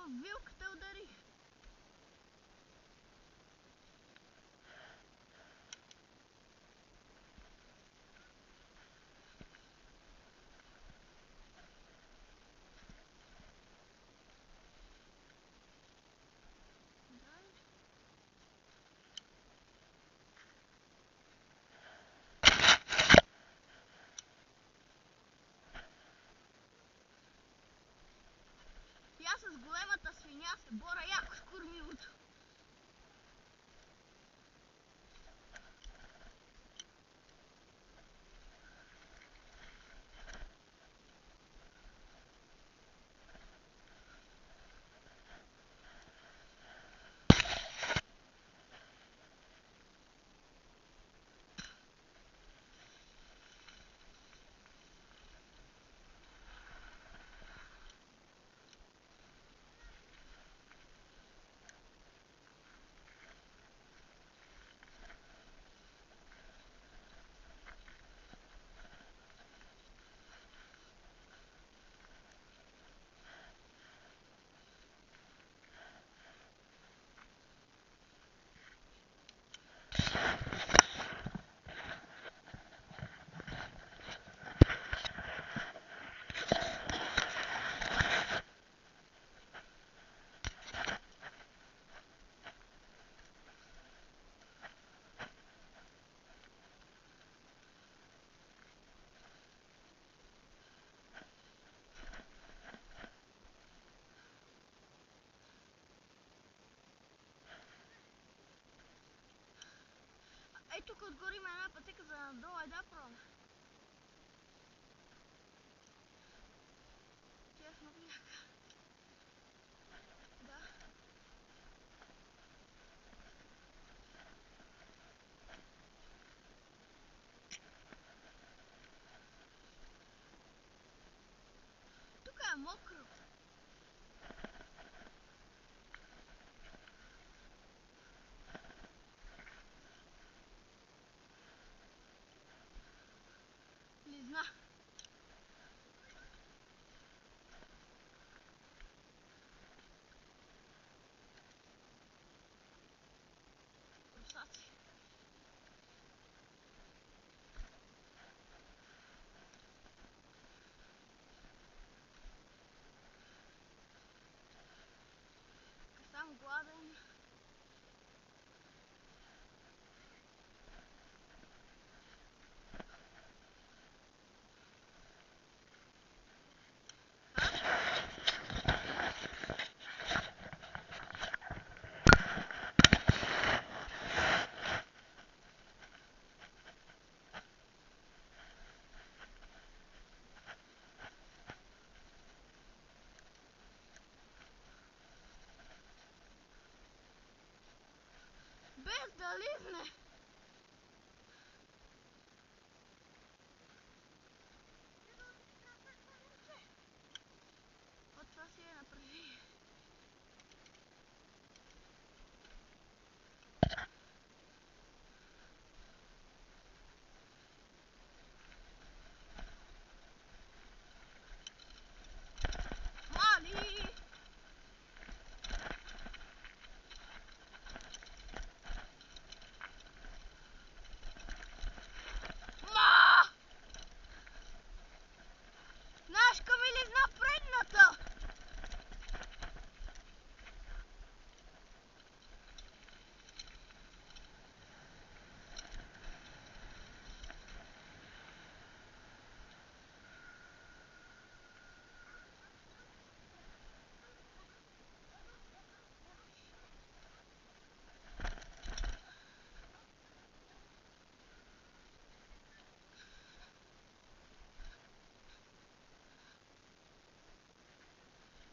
вилката удари. И аз с големата свиня се боря яко с кормилото. Ей, тук отгоре има една пътека за надолу, да пробвам. Тя е много яка. Да. Тук е мокро. Лизна. Русаци. Съм гладен. Без да лизне. От това си е напрежение. Мали! Нашка ми лизна предната!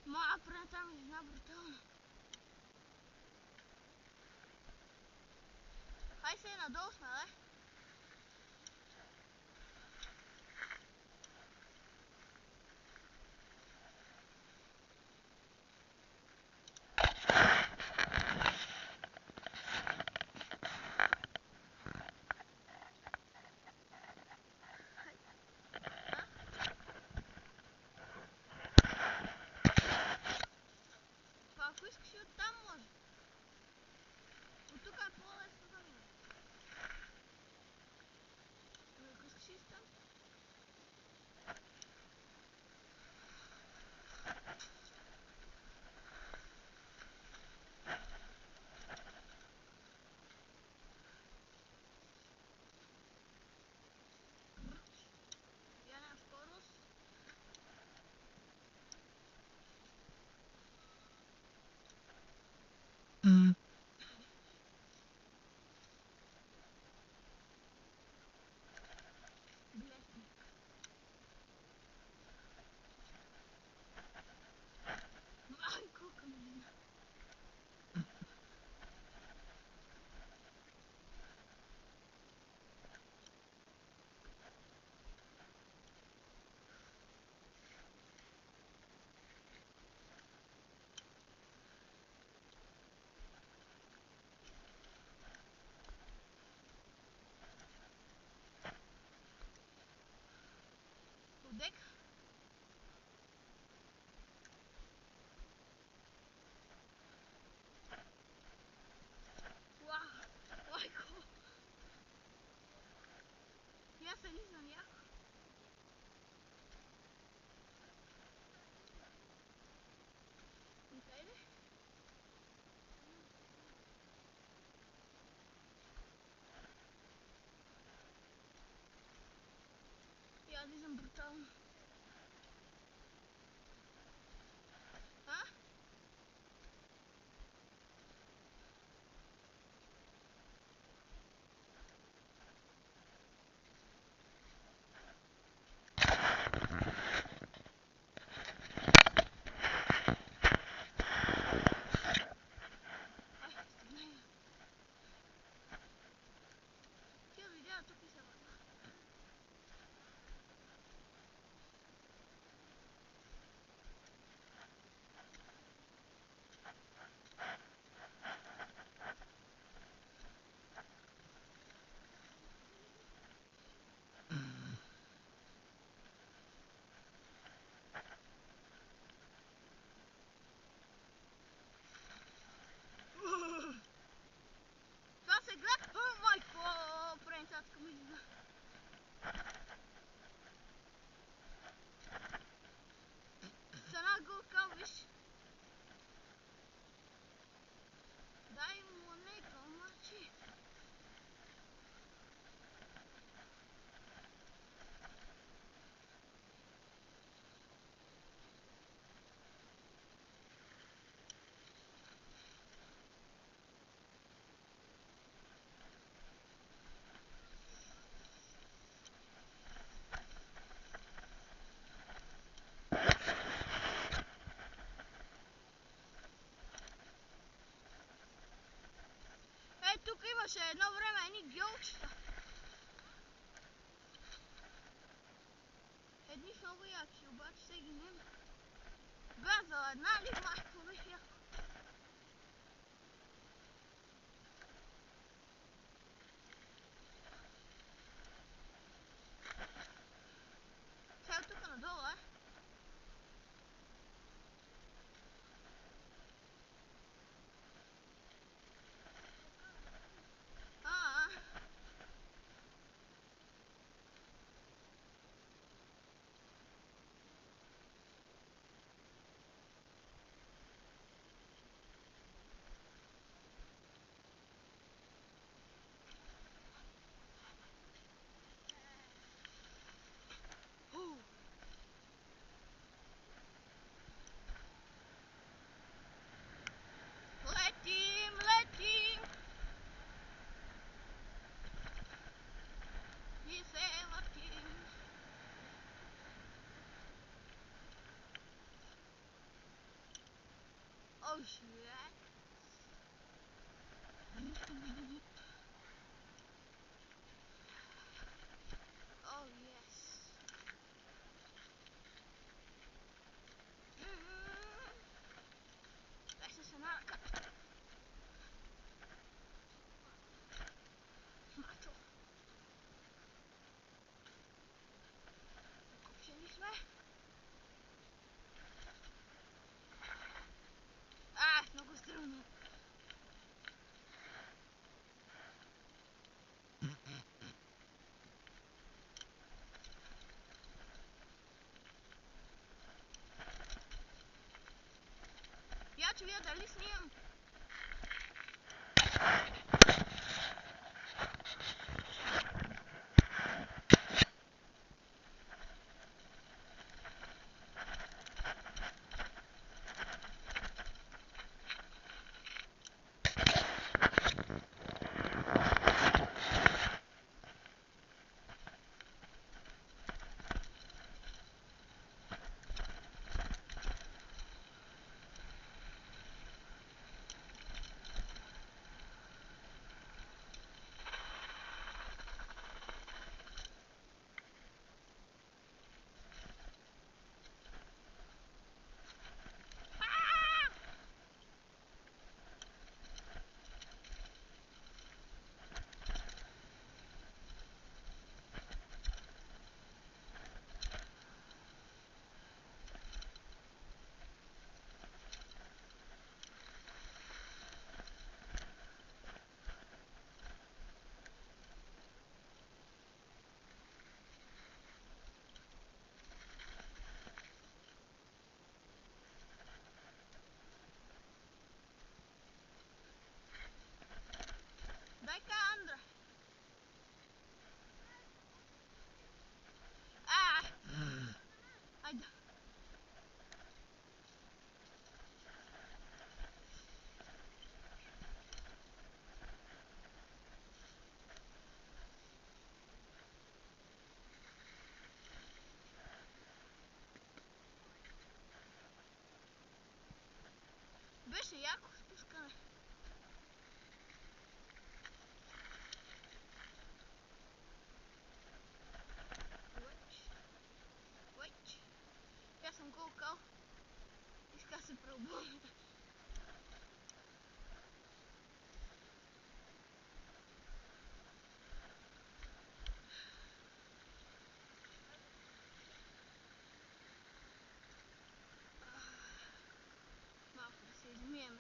Моя предната ми лизна брутално. Хай се надолу сме, бе. dek. Wow, majko. Ja se ne znam jako. In kaj ide? Ja, die zijn brutaal. Huh? Това се гледа. О, майко, пренцатка ми изна. Sana gurka viš. Daj mu neko mači. Тук имаше едно време едни гьолчета. Едни много яки, обаче се ги няма. Газала една ли майко беше яко. Сега тук надолу, Летим, летим. И се въртим. Oh shit. Oh yes. Esta se narca. Macho. Kopšení jsme. Много стръмно. Я че вие дали снимам? Яко спускане. Уич. Я съм колкал. Иска се преобуваме. Малко да се измиеме.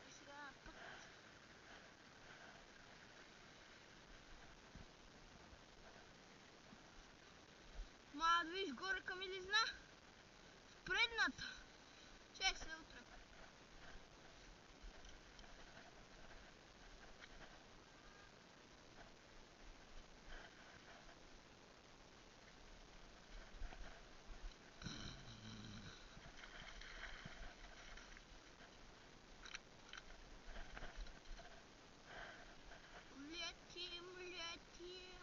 И сега на път. Ма да видиш горе към Илизна. Предната. Чай се утре. Летим.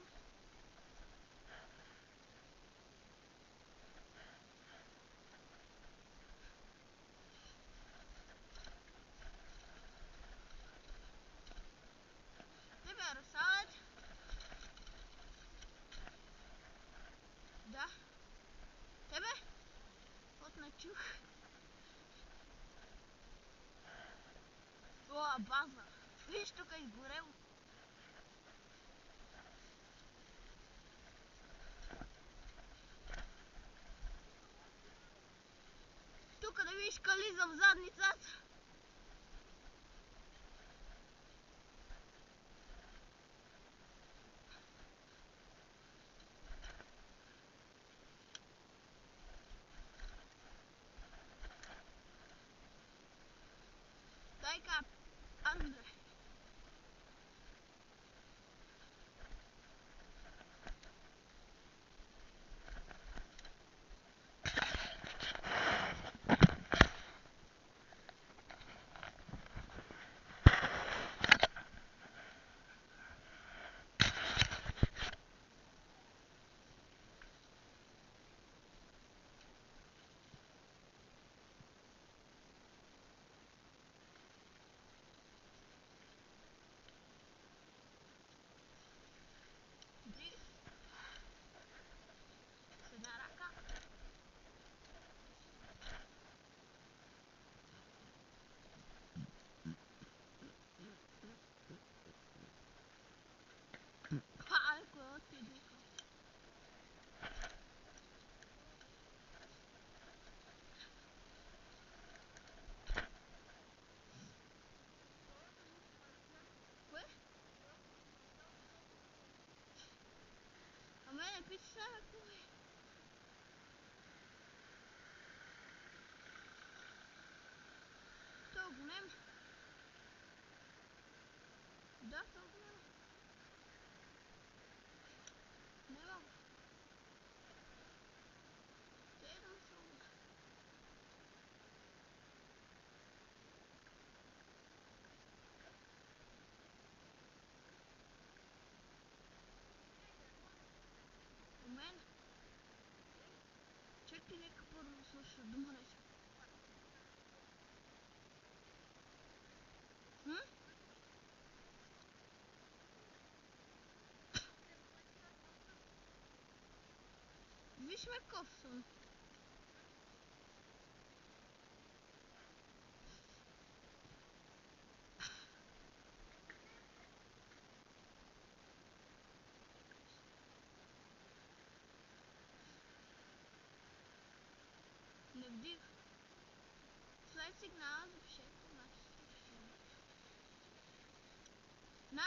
Тебе разсадят. Да. Тебе? Вот не чух. О, база. Виж, тук е изгорело. Тук да видиш кализа в задницата. Дай-ка, Андре. С една ръка. Кой ти дука? Кое? А мене пита сега кое? То голем. Да, то голем. Нема го. Те да му се обуди. У мен. Чакай, нека първо да слуша дума нещо. Виж ме ков съм. Не вдиг. След сигнала запишете нашите филми. На!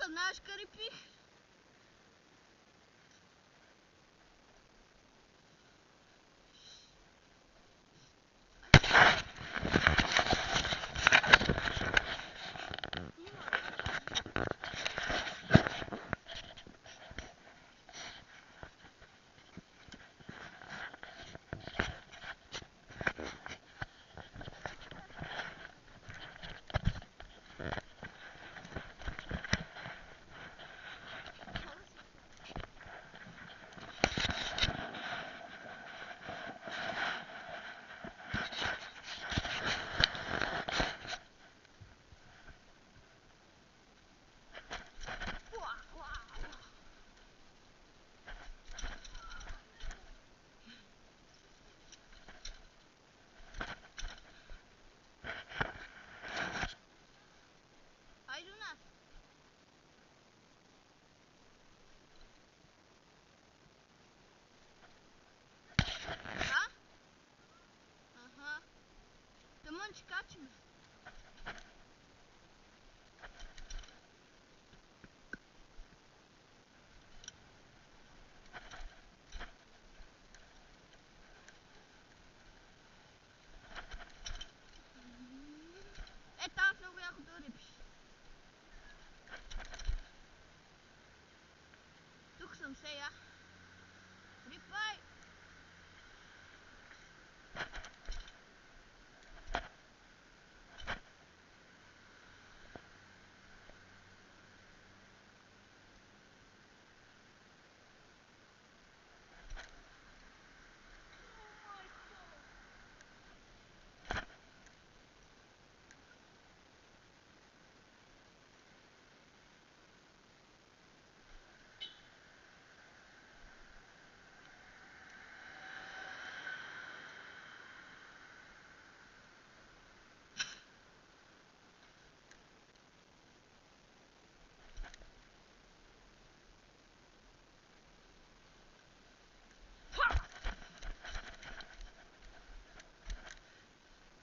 знаеш Карипих? Айде у нас. А? Ага. Тъмън ще качим. Е, там много яко да рипиш. Тук съм сега. Рипай!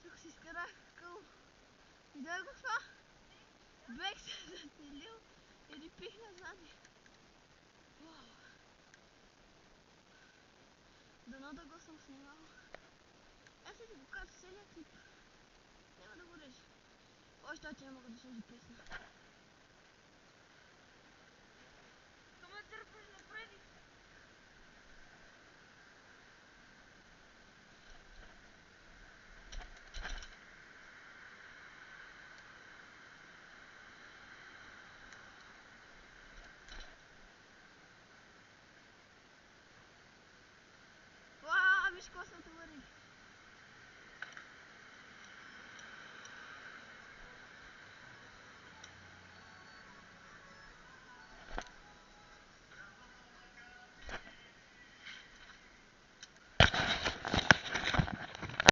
Тук си изкарах къл. Видя го това? Бех се зацелил и рипих назади. Вау! Дано да го съм снимал. Аз ще ти го кажа целият клип. Няма да го режа. Още не мога да сложи песна.